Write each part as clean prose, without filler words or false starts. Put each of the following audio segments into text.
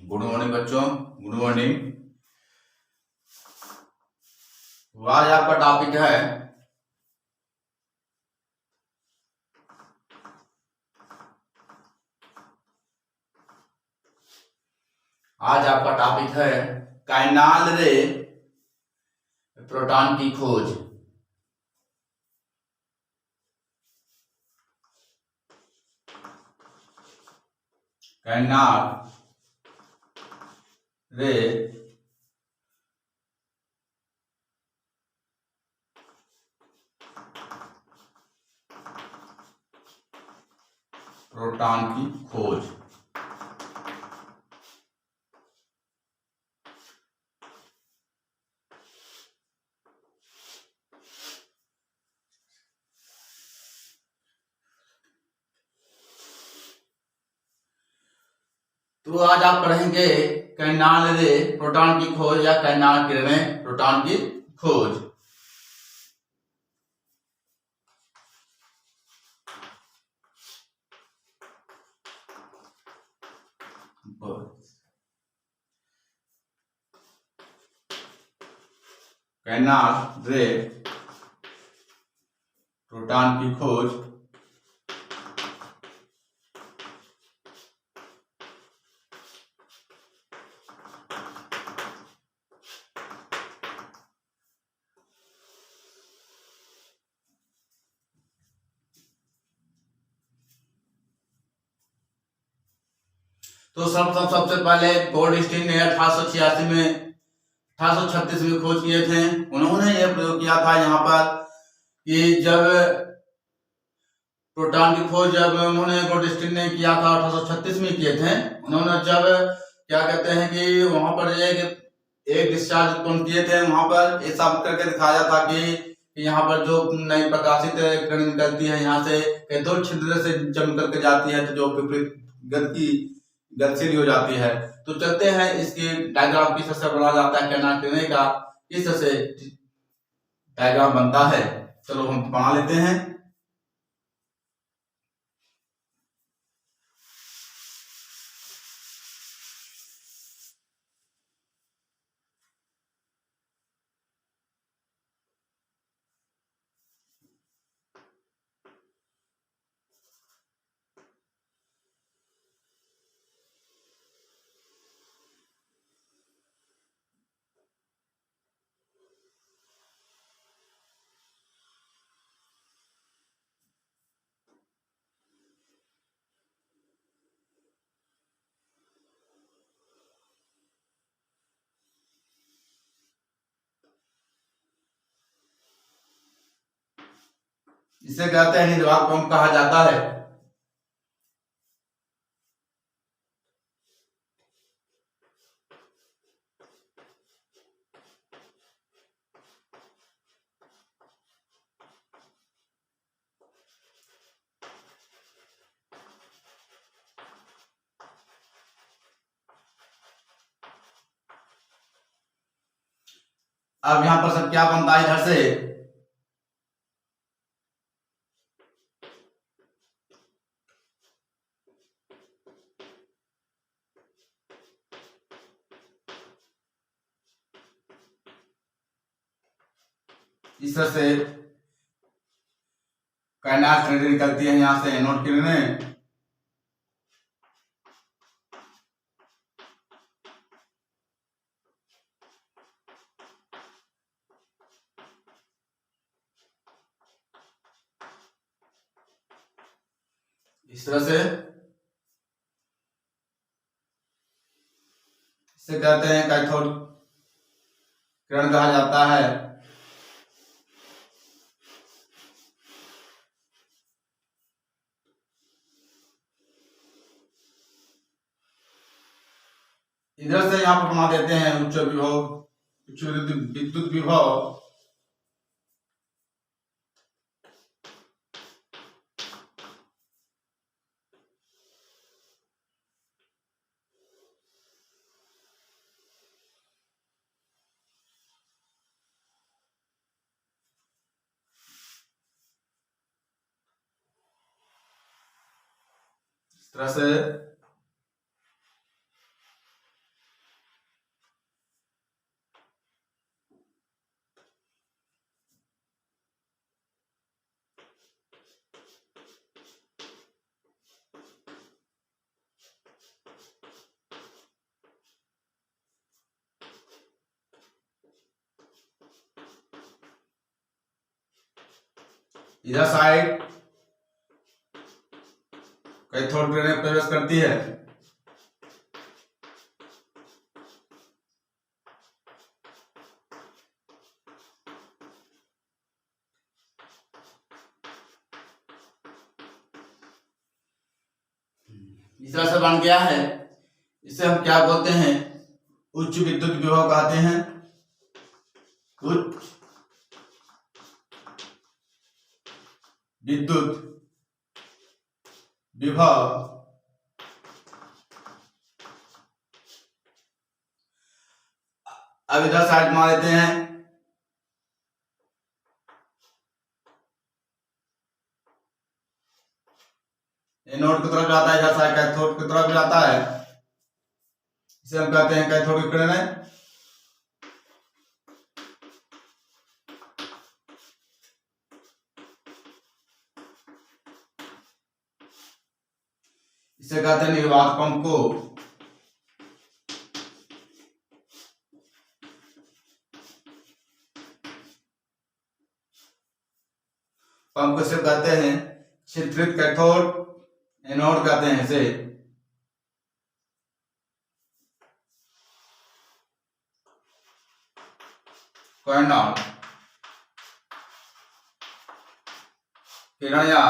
Good morning बच्चों, good morning. आज आपका टॉपिक है काइनाल रे प्रोटॉन की खोज। काइनाल रे प्रोटॉन की खोज। तो आज आप पढ़ेंगे काइनाल रे प्रोटॉन की खोज या काइनाल किरणें प्रोटॉन की खोज। काइनाल रे प्रोटॉन की खोज तो सबसे पहले गोल्डस्टीन ने 1886 में 1836 में खोज किए थे। उन्होंने यह प्रयोग किया था यहाँ पर कि जब प्रोटॉन की खोज जब उन्होंने गोल्डस्टीन ने किया था 1836 में किए थे। उन्होंने जब क्या कहते हैं कि वहां पर एक डिस्चार्ज उत्पन्न किए थे, वहां पर ये साबित करके दिखाया था कि यहाँ पर जो नई प्रकाशित किरण निकलती है यहाँ से दो छिद्र से जम करके जाती है, तो जो गतिशील हो जाती है। तो चलते हैं इसकी डायग्राम किस तरह से बनाया जाता है, काइनाल किरणें का किस तरह से डायग्राम बनता है। चलो हम बना लेते हैं। इसे कहते हैं निर्वात पंप कहा जाता है। अब यहाँ पर सब क्या बनता है इधर से, इस तरह से काइनाल किरणें निकलती है यहाँ से, एनोड किरणें। इस तरह से इसे कहते हैं कैथोड किरण कहा जाता है। इधर से यहाँ पर बना देते हैं उच्च विभव, उच्च विद्युत विभव। इस तरह से इधर साइड कैथोड किरणें प्रवेश करती है। इस तरह से बन गया है। इसे हम क्या बोलते हैं? उच्च विद्युत विभव कहते हैं। उच्च विद्युत विभव। अब इधर साइड मान लेते हैं। एनोड की तरफ जाता है, इधर साइड कैथोड की तरफ जाता है। इसे हम कहते हैं कैथोड की किरणें। इसे कहते हैं निर्वात पंप को। पंप को सिर्फ कहते हैं छिद्रित कैथोड, एनोड कहते हैं इसे। कैनल किरण या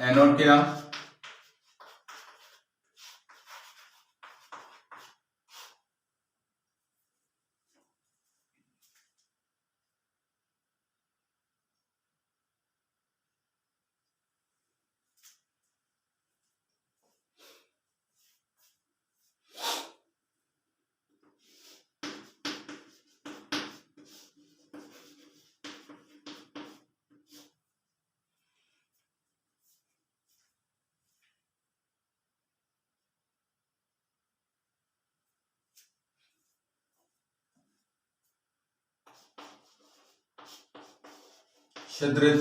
एनोड किरण। छिद्रित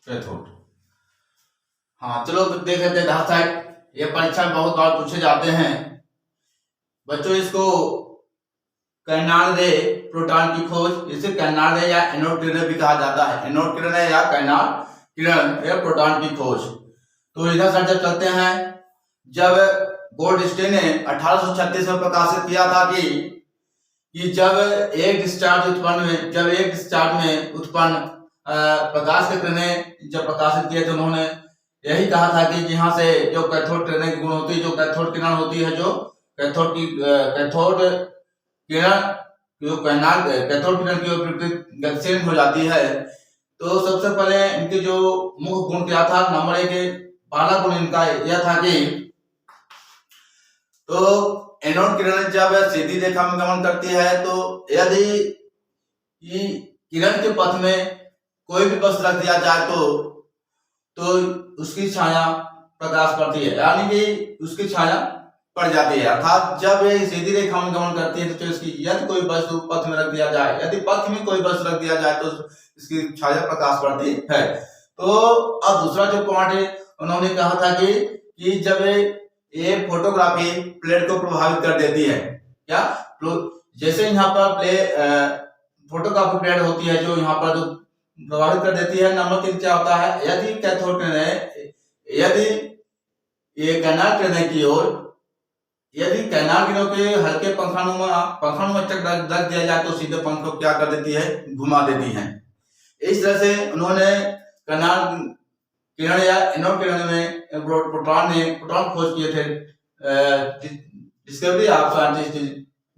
कैथोड। हाँ चलो देख लेते हैं इधर साइड। ये परीक्षा में बहुत बार पूछे जाते हैं बच्चों। इसको कैनाल रे प्रोटॉन की खोज, इसे कैनाल रे या एनोड किरण भी कहा जाता है। एनोड किरण या कैनाल किरण या प्रोटॉन की खोज। तो इधर साइड जब चलते हैं, जब गोल्डस्टीन ने 1836 में प्रकाशित किया था कि जब एक डिस्चार्ज में उत्पन्न प्रकाश के किरणें जब प्रकाशित किए थे, उन्होंने यही कहा था कि यहाँ से जो कैथोड किरणें की गुण होती है, जो कैथोड किरण होती है, जो कैथोड किरण जो कैथोड किरण की विपरीत गतिशील हो जाती है। तो सबसे पहले इनके जो मुख्य गुण क्या था, नंबर 1 पहला गुण इनका यह था कि तो एनोड किरण जब सीधी रेखा में गमन करती है, तो यदि किरण के पथ में कोई भी वस्तु रख दिया जाए तो उसकी छाया प्रकाश पड़ती है, यानी कि उसकी छाया पड़ जाती है। अर्थात जब ये सीधी रेखा में गमन करती है तो इसकी यदि कोई वस्तु पथ में रख दिया जाए, यदि पथ में कोई वस्तु रख दिया जाए तो इसकी छाया प्रकाश पड़ती है। तो अब दूसरा जो पॉइंट है, उन्होंने कहा था कि जब ये फोटोग्राफी प्लेट को प्रभावित कर देती है। क्या? जैसे यहाँ पर फोटोग्राफी प्लेट होती है जो यहाँ पर जो प्रभावित कर देती है। नंबर 3 क्या होता है, यदि कैथोड किरणें, यदि ये कैनाल किरणें की ओर, यदि कैनाल किरणों के हल्के पंखानुमा तक रख दिया जाए तो सीधे पंख को क्या कर देती है, घुमा देती है। इस तरह से उन्होंने कैनाल किरण या एनोड किरण में प्रोटॉन खोज किए थे। डिस्कवरी ऑफ साइंटिस्ट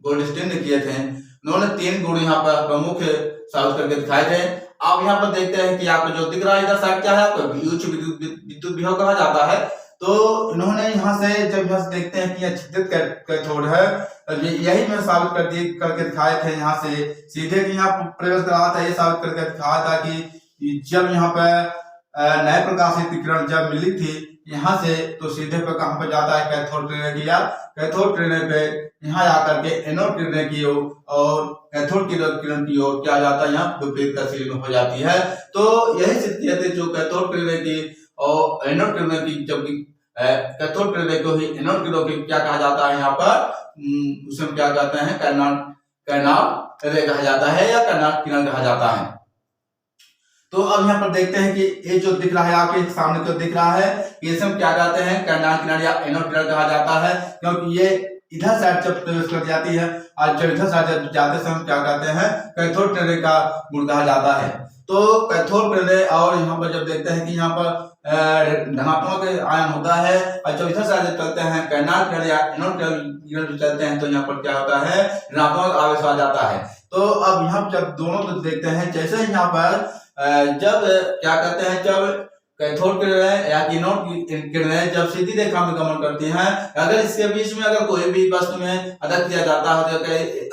गोल्डस्टीन ने किए थे। उन्होंने 3 गुण यहाँ पर प्रमुख साबित करके दिखाए थे। आप यहाँ पर देखते हैं कि आपको जो दिख रहा है इधर साइड क्या है, आपको उच्च विद्युत विभव कहा जाता है। तो इन्होंने यहाँ से जब यहाँ से देखते हैं कि यह छिद्रित कैथोड है, यही मैं साबित करके दिखाए थे। यहाँ से सीधे यहाँ प्रवेश करा था, ये साबित करके दिखाया था कि जब यहाँ पर नए प्रकाशित किरण जब मिली थी यहाँ से तो सीधे पे कहाँ पे जाता है, कैथोड किरण की, या कैथोड किरण पे यहाँ आकर के एनोड किरण की ओर और कैथोड किरण की ओर क्या जाता है, यहाँ विपरीत गतिशील हो जाती है। तो यही स्थिति है जो कैथोड किरण की और एनोड किरण की, जब कैथोड किरण को ही एनोड किरण की क्या कहा जाता है, यहाँ पर उसे क्या कहते हैं, कर्नाट रे कहा जाता है या कर्नाट किरण कहा जाता है। तो अब यहाँ पर देखते हैं कि ये जो दिख रहा है आपके सामने जो दिख रहा है, इसे हम क्या कहते हैं, कर्नाट किरण या एनोड किरण कहा जाता है, क्योंकि ये इधर साइड जब प्रवेश कर जाती है और जब इधर साइड जाते समय हम क्या कहते हैं, कैथोड किरण का गुण कहा जाता है। तो कैथोड किरण और यहाँ पर जब देखते हैं कि यहाँ पर धनात्मक आयन होता है और जब इधर साइड चलते हैं कर्नाट किरण या एनोड किरण चलते हैं तो यहाँ पर क्या होता है, ऋणात्मक आवेश आ जाता है। तो अब यहाँ जब दोनों देखते हैं, जैसे यहाँ पर जब क्या कहते हैं, जब कैथोड किरणें या एनोड किरणें जब सीधी रेखा में गमन करती हैं, अगर इसके बीच में अगर कोई भी वस्तु में रख दिया जाता है, तो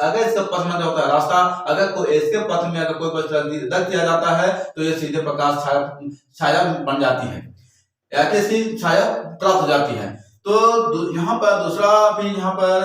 अगर इसका पथ में होता है रास्ता, अगर कोई इसके पथ में अगर कोई वस्तु रख दिया जाता है तो ये सीधे प्रकाश छाया बन जाती है या किसी छाया प्राप्त हो जाती है। तो यहाँ पर दूसरा भी यहाँ पर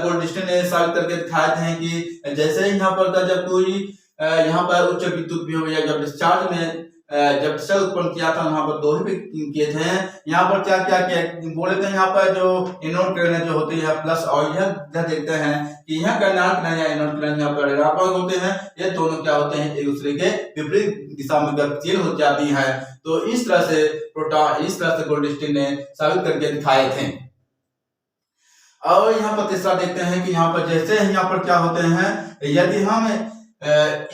गोल्डस्टीन ने साबित करके दिखाए थे कि जैसे यहाँ पर जब कोई यहाँ पर उच्च विद्युत विभव या जब डिस्चार्ज में जब डिस्चार्ज उत्पन्न किया था, यहाँ पर दो ही किए थे। यहाँ पर क्या क्या किया बोले थे, यहाँ पर जो एनोड किरणें जो होती है प्लस, और यह देखते हैं कि यहाँ कर्नाट किरण या एनोड किरण यहाँ पर ऋणात्मक होते हैं, ये दोनों क्या होते हैं, एक दूसरे के विपरीत दिशा में गतिशील हो जाती है। तो इस तरह से गोल्डस्टीन ने साबित करके दिखाए थे। और यहाँ पर तीसरा देखते हैं कि यहाँ पर जैसे यहाँ पर क्या होते हैं, यदि हम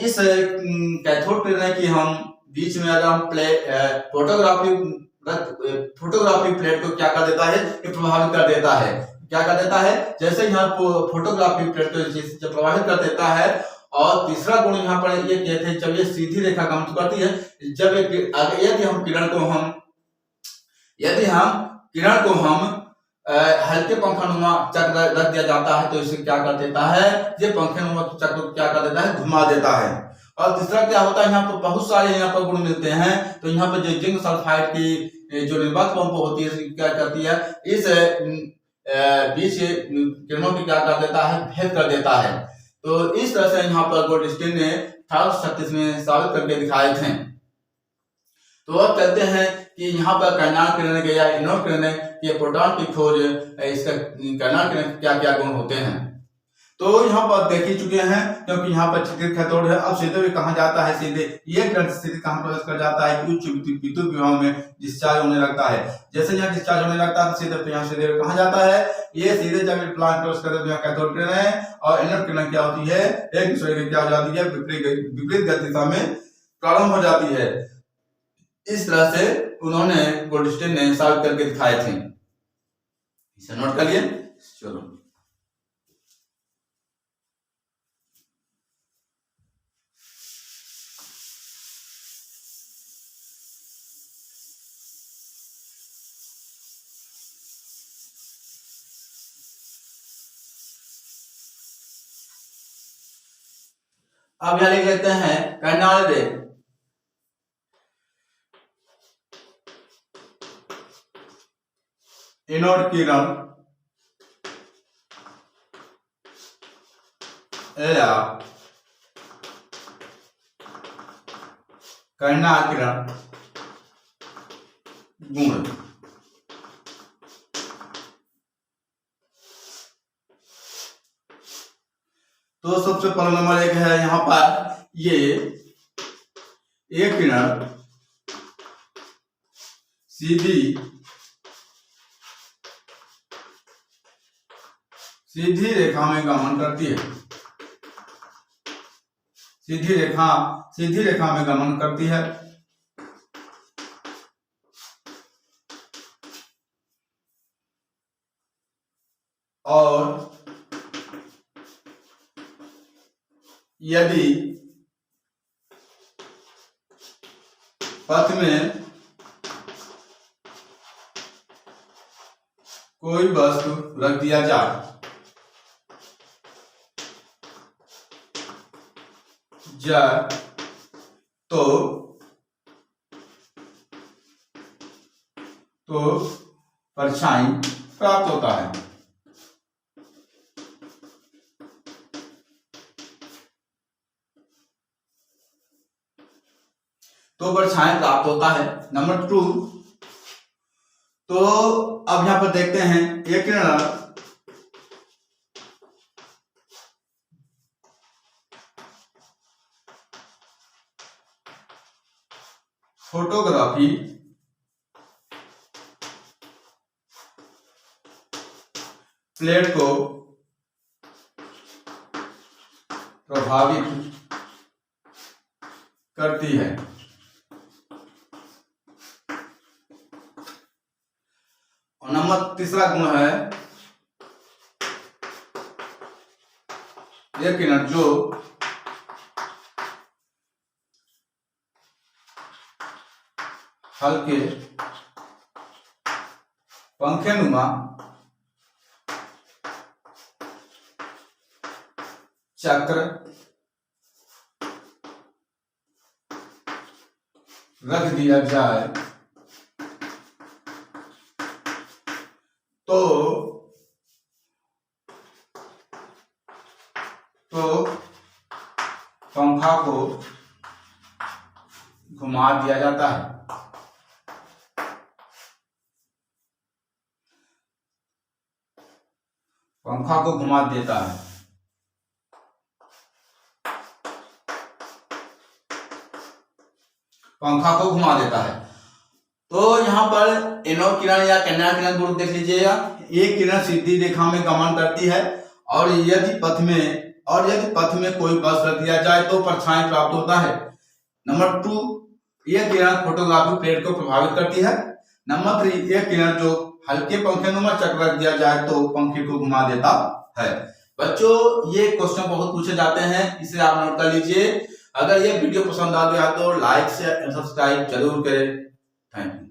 इस कैथोड किरण की हम बीच में अगर हम फोटोग्राफी प्लेट को क्या कर देता है, प्रभावित कर देता है, क्या कर देता है, जैसे यहाँ फोटोग्राफी प्लेट को जब प्रभावित कर देता है। और तीसरा गुण यहाँ पर ये कहते हैं, जब ये सीधी रेखा गमन करती है, जब यदि हम किरण को हम हल्के पंखानुमा चक्र रख दिया जाता है तो इसे क्या कर देता है, ये पंखानुमा चक्र को क्या कर देता है, घुमा देता है। और तीसरा क्या होता है, यहाँ पर बहुत सारे यहाँ पर गुण मिलते हैं। तो यहाँ पर जो जिंक सल्फाइड की जो निर्वात पंप होती है क्या करती है, इस बीच किरणों की क्या कर देता है, भेद कर देता है। तो इस तरह से यहाँ पर गोल्डस्टीन ने 1836 में साबित करके दिखाए थे। तो अब कहते हैं कि यहाँ पर कर्नाट किरण के या एनोड किरण के प्रोटॉन की खोज, इसका कर्नाट किरण क्या क्या गुण होते हैं, तो यहाँ पर देख ही चुके हैं। क्योंकि यहाँ पर छिद्रित कैथोड है, अब सीधे कहाँ जाता है, सीधे ये किरण सीधे कहाँ प्रवेश कर जाता है, उच्च विद्युत विभव में डिस्चार्ज होने लगता है। जैसे यहाँ डिस्चार्ज होने लगता है सीधे यहाँ सीधे कहाँ जाता है, ये सीधे जब प्लांट प्रवेश करते हैं कैथोड किरण है और एनोड किरण क्या होती है, एक दूसरे की क्या हो जाती है, विपरीत दिशा में प्रारंभ हो जाती है। इस तरह से उन्होंने गोल्डस्टीन ने साबित करके दिखाए थे, इसे नोट करिए। चलो अब यहां लिख लेते हैं कर्नाल रे। एनोड किरण या कर्नाल किरण गुण। तो सबसे पहला नंबर एक है यहाँ पर, ये एक किरण सीधी रेखा में गमन करती है, सीधी रेखा में गमन करती है। और यदि पथ में कोई वस्तु रख दिया जाए, तो तो परछाई प्राप्त होता है। तो परछाई प्राप्त होता है। नंबर 2, तो अब यहां पर देखते हैं एक किरण फोटोग्राफी प्लेट को प्रभावित करती है। और नंबर 3 गुण है यह किरण जो हल्के पंखेनुमा चक्र रख दिया जाए तो पंखा को घुमा दिया जाता है। पंखा को घुमा देता है। पंखा को घुमा देता है। तो यहाँ पर एनोड किरण या कन्या किरण गुण देख लीजिएगा। एक किरण सीधी रेखा में गमन करती है और यदि पथ में कोई बस रख दिया जाए तो परछाई प्राप्त होता है। नंबर 2, यह किरण फोटोग्राफी प्लेट को प्रभावित करती है। नंबर 3, यह किरण जो हल्के पंखेनुमा चक्र रख दिया जाए तो पंखे को घुमा देता है। बच्चों, ये क्वेश्चन बहुत पूछे जाते हैं, इसे आप नोट कर लीजिए। अगर ये वीडियो पसंद आ गया तो लाइक से सब्सक्राइब जरूर करें। Thank you.